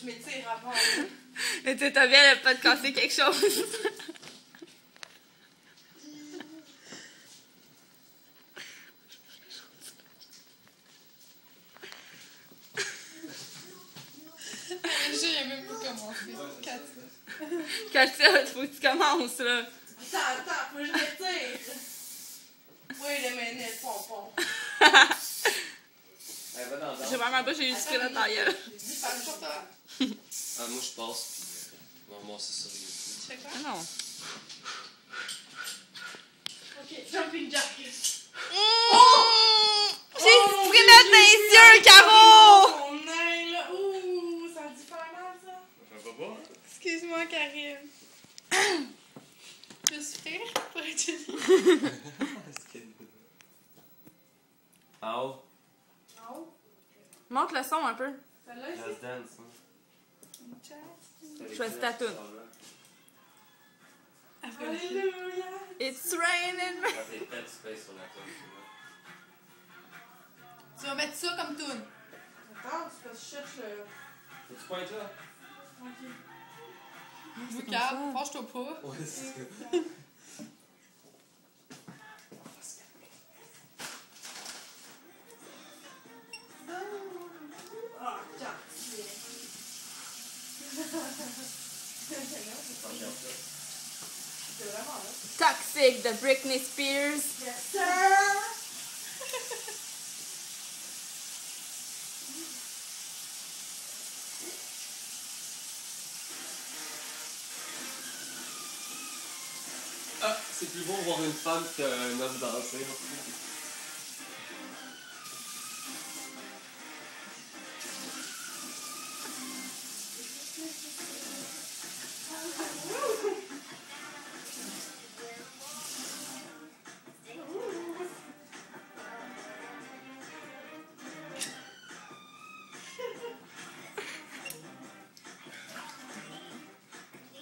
m'étire avant. Mais tu t'as bien pas de casser quelque chose. J'ai même pas commencé. Katia, faut que tu commences, là. Attends, faut que je m'étire. Oui, le ménet, le pompon. J'ai vraiment pas, j'ai eu du cul dans ta gueule. Dis, parle pour toi. Ah, moi, je passe, puis on va voir ça sur YouTube. Tu fais quoi? Ah non. Ok, jumping jack. J'ai pris mettre dans les yeux, Caro! Mon nez, là. Ouh, ça a dû faire mal, ça. Ça fait pas, hein? Excuse-moi, Karim. Je suis frère pour être jolie. Ow. Oh, Monte le son un peu. celle-là ici. Let's dance, hein. Une chasse. Choisis ta toune. Alléluia. It's raining. Quand t'es prêt, tu pèses sur la toune. Tu vas mettre ça comme toune. Attends, c'est parce que je cherche le... Faut-tu pas être là? Ok. C'est comme Cap, ça. franche-toi pas. Ouais, c'est ça. Ah, tiens. C'est vraiment là. Toxic de Britney Spears. Yes, sir! Ah, c'est plus beau voir une femme qu'un homme danser.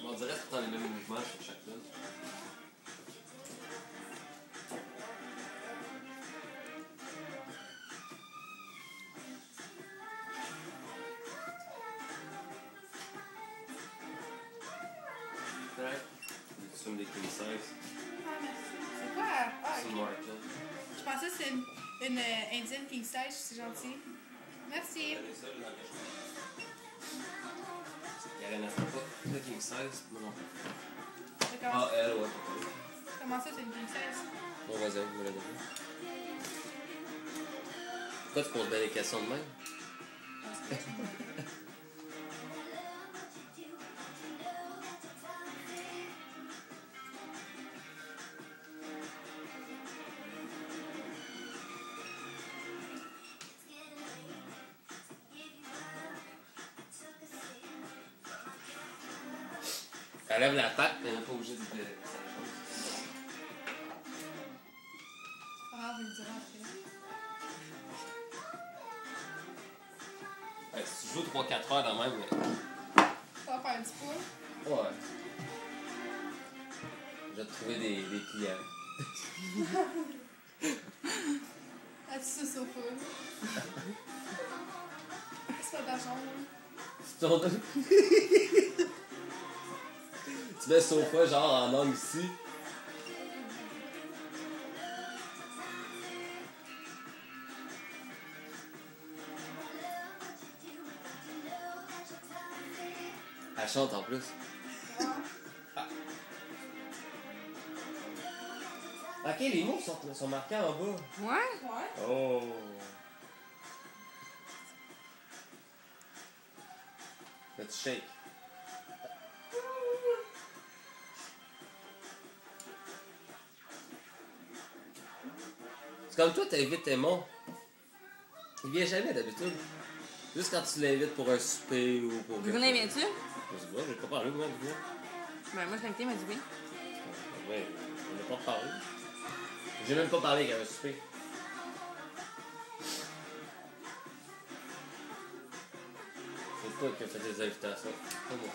On dirait tout le temps les mêmes mouvements sur chaque tune. Ouais. Tu fumes des king size. Ah, merci. C'est quoi? Ah, C'est ok. Martin. Je pensais que c'est une indienne king size, c'est gentil. Merci. Elle est seule dans la chambre. Elle n'a pas de king size. Moi non. Ah, elle, ouais. Comment ça, c'est une king size? Mon voisin, vous me l'a donné. Pourquoi tu poses bien des questions de même? Elle lève la patte, mais elle n'est pas obligée de sa chose. Ah, je vais le dire après. Ouais, si tu joues 3-4 heures dans le même, Ça va faire un petit peu. ouais. Je vais te trouver des clients. Assis sur le sofa. C'est pas d'argent, là. Tu tournes. Tu mets le sofa genre en angle ici. Elle chante en plus. Ah. Ok, les mots sont marqués en bas. Ouais? Ouais. Oh. Là, tu shake. C'est comme toi, t'invites Aimon. Il vient jamais d'habitude. Juste quand tu l'invites pour un souper ou pour... Brunet, viens-tu? Je sais pas, j'ai pas parlé, moi, du coup. Ben, moi, je l'ai invité, il m'a dit oui. Ouais, on n'a pas parlé. J'ai même pas parlé qu'il y avait un souper. C'est toi qui as fait des invitations. Pas moi.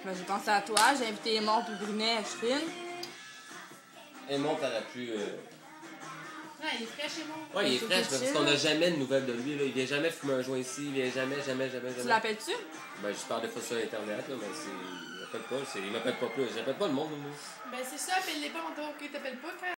Ben, j'ai pensé à toi, j'ai invité Mort puis Brunet, je filme. Aimon, t'aurais pu... Ouais, il est frais chez moi. Ouais, il est Tout fraîche, est parce chill, qu'on là. n'a jamais de nouvelles de lui. Là. Il vient jamais fumer un joint ici, il vient jamais. Tu l'appelles-tu? Ben, je parle des fois sur Internet, là, mais c'est. Il m'appelle pas, il m'appelle pas plus. J'appelle pas le monde, moi. Ben, c'est ça, appelle-les pas, on t'a ok, t'appelles pas quand